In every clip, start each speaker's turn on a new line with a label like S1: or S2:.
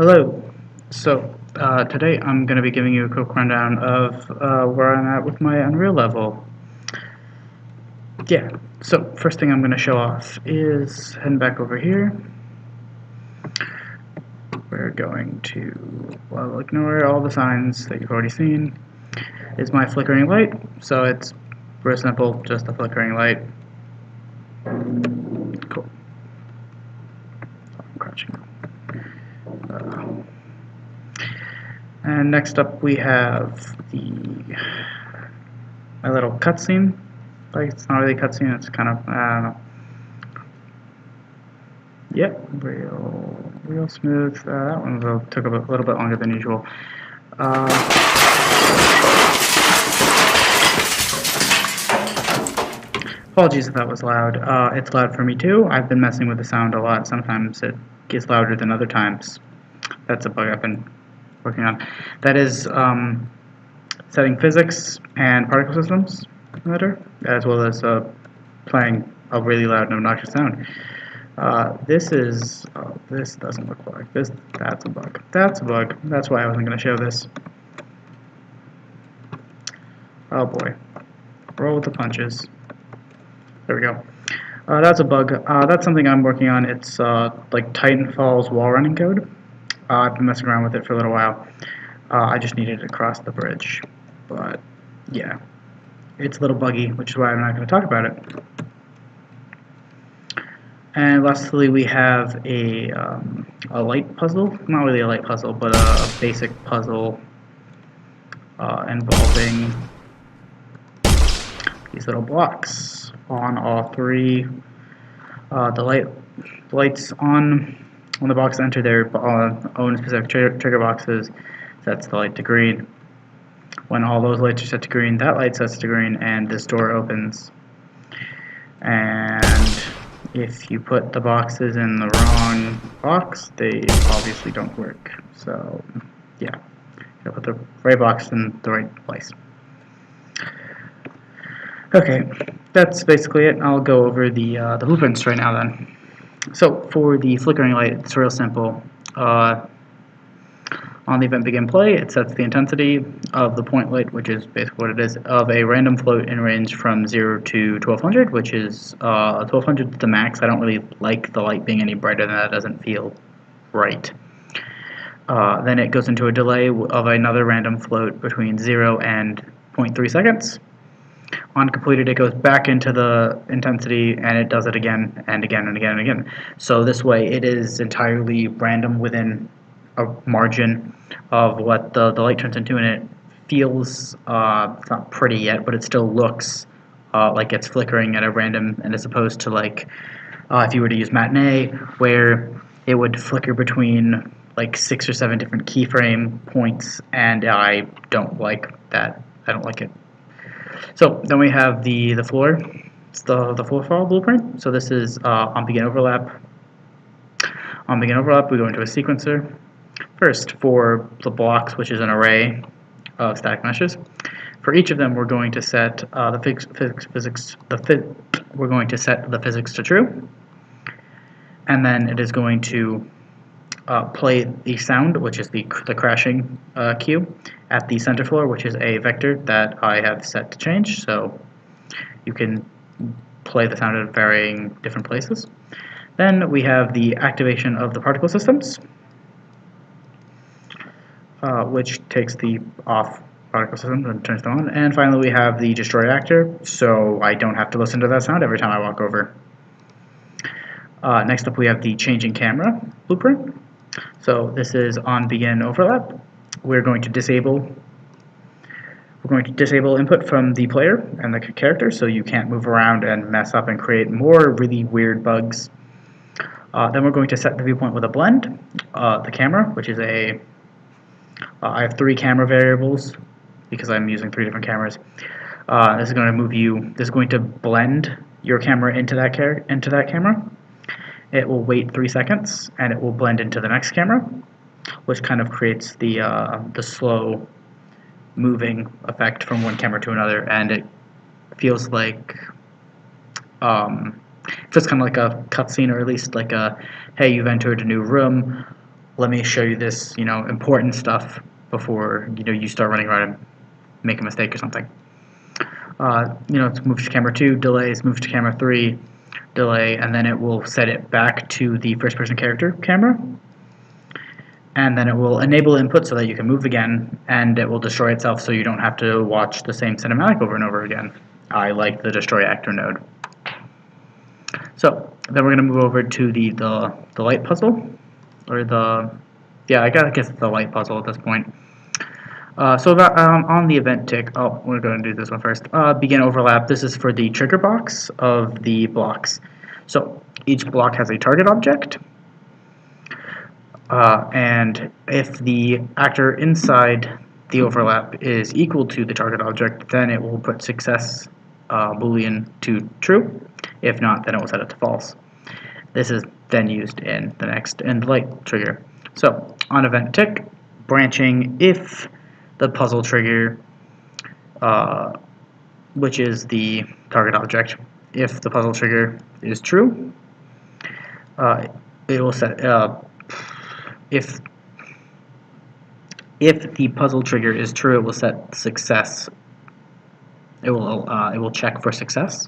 S1: Hello. Today I'm going to be giving you a quick rundown of where I'm at with my Unreal level. Yeah, so first thing I'm going to show off is heading back over here. We're going to, well, ignore all the signs that you've already seen. Is my flickering light, so it's real simple, just a flickering light. Cool. I'm crouching. And next up we have my little cutscene. Like, it's not really a cutscene, it's kind of, I don't know. Yep, real smooth. That one took a little bit longer than usual. Apologies if that was loud. It's loud for me too. I've been messing with the sound a lot. Sometimes it gets louder than other times. That's a bug I've been working on. That is setting physics and particle systems better, as well as playing a really loud and obnoxious sound. This doesn't look like this. That's a bug. That's a bug. That's why I wasn't going to show this. Oh boy. Roll with the punches. There we go. That's a bug. That's something I'm working on. It's like Titanfall's wall running code. I've been messing around with it for a little while. I just needed to cross the bridge. But yeah, it's a little buggy, which is why I'm not going to talk about it. And lastly, we have a light puzzle. Not really a light puzzle, but a basic puzzle involving these little blocks on all three. The lights on when the boxes enter their own specific trigger boxes sets the light to green. When all those lights are set to green, that light sets to green, and this door opens. And if you put the boxes in the wrong box, they obviously don't work. So, yeah, you put the right box in the right place. Okay, that's basically it. I'll go over the blueprints right now then. So, for the flickering light, it's real simple. On the event begin play, it sets the intensity of the point light, which is basically what it is, of a random float in range from 0 to 1200, which is 1200 is the max. I don't really like the light being any brighter than that. It doesn't feel right. Then it goes into a delay of another random float between 0 and 0.3 seconds. On completed, it goes back into the intensity, and it does it again and again and again and again. So this way, it is entirely random within a margin of what the light turns into, and it feels it's not pretty yet, but it still looks like it's flickering at a random, and as opposed to like if you were to use Matinee, where it would flicker between like 6 or 7 different keyframe points, and I don't like that. I don't like it. So then we have the floor. It's the floor fall blueprint. So this is on begin overlap. On begin overlap, we go into a sequencer. First, for the blocks, which is an array of static meshes, for each of them, we're going to set we're going to set the physics to true, and then it is going to play the sound, which is the crashing cue, at the center floor, which is a vector that I have set to change, so you can play the sound at varying different places. Then we have the activation of the particle systems, which takes the off particle system and turns them on. And finally, we have the destroy actor, so I don't have to listen to that sound every time I walk over. Next up, we have the changing camera blueprint. So this is on begin overlap. We're going to disable input from the player and the character, so you can't move around and mess up and create more really weird bugs. Then we're going to set the viewpoint with a blend. The camera, which is I have 3 camera variables because I'm using 3 different cameras. This is going to This is going to blend your camera into that camera. It will wait 3 seconds, and it will blend into the next camera, which kind of creates the slow moving effect from one camera to another, and it feels like kind of like a cutscene, or at least like a, hey, you've entered a new room, let me show you this, important stuff before, you start running around and make a mistake or something. It's move to camera 2, delays, move to camera 3, delay, and then it will set it back to the first-person character camera. And then it will enable input so that you can move again, and it will destroy itself so you don't have to watch the same cinematic over and over again. I like the destroy actor node. So then we're going to move over to the light puzzle, or I guess it's the light puzzle at this point. So on the event tick, we're going to do this one first. Begin overlap. This is for the trigger box of the blocks. So each block has a target object. And if the actor inside the overlap is equal to the target object, then it will put success boolean to true. If not, then it will set it to false. This is then used in the light trigger. So on event tick, branching if the puzzle trigger, which is the target object, if the puzzle trigger is true, it will set if the puzzle trigger is true, it will set success. It will check for success,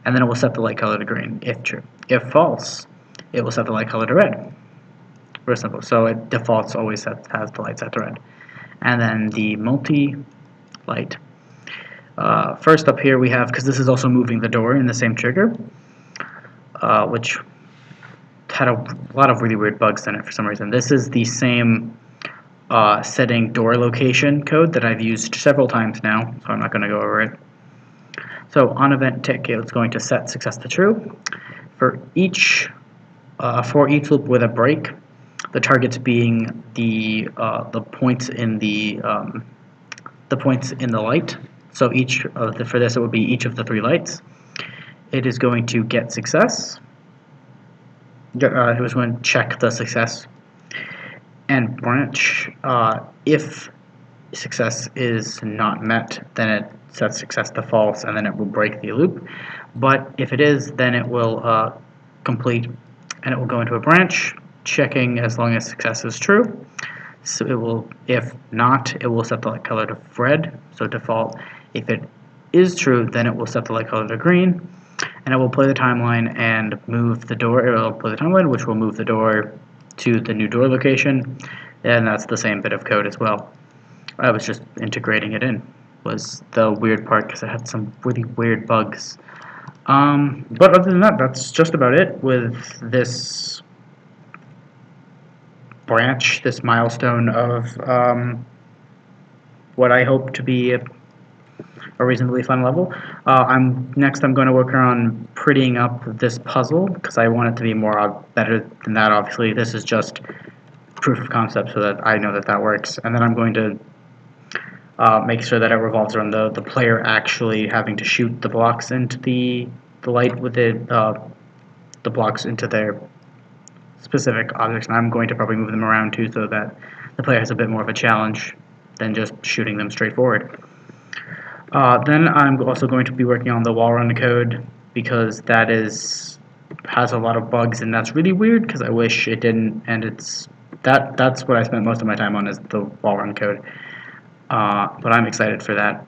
S1: and then it will set the light color to green if true. If false, it will set the light color to red. Very simple. So it defaults always has the light set to red. And then the multi-light. First up here we have, because this is also moving the door in the same trigger, which had a lot of really weird bugs in it for some reason. This is the same setting door location code that I've used several times now, so I'm not going to go over it. So on event tick, it's going to set success to true. For each loop with a break, the targets being the points in the points in the light. So for this it would be each of the 3 lights. It is going to get success. It was going to check the success and branch. If success is not met, then it sets success to false, and then it will break the loop. But if it is, then it will complete, and it will go into a branch, checking as long as success is true. So it will, if not, it will set the light color to red, so default. If it is true, then it will set the light color to green, and it will play the timeline and move the door. It will play the timeline, which will move the door to the new door location, and that's the same bit of code as well. I was just integrating it in, was the weird part, because it had some really weird bugs. But other than that, that's just about it with this branch, this milestone of what I hope to be a reasonably fun level. Next I'm going to work on prettying up this puzzle, because I want it to be better than that. Obviously, this is just proof of concept so that I know that works, and then I'm going to make sure that it revolves around the player actually having to shoot the blocks into the light with the blocks into their specific objects, and I'm going to probably move them around too, so that the player has a bit more of a challenge than just shooting them straight forward. Then I'm also going to be working on the wall run code, because that has a lot of bugs, and that's really weird, because I wish it didn't, and that's what I spent most of my time on, is the wall run code. But I'm excited for that.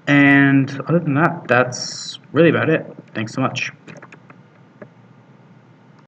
S1: And other than that, that's really about it. Thanks so much.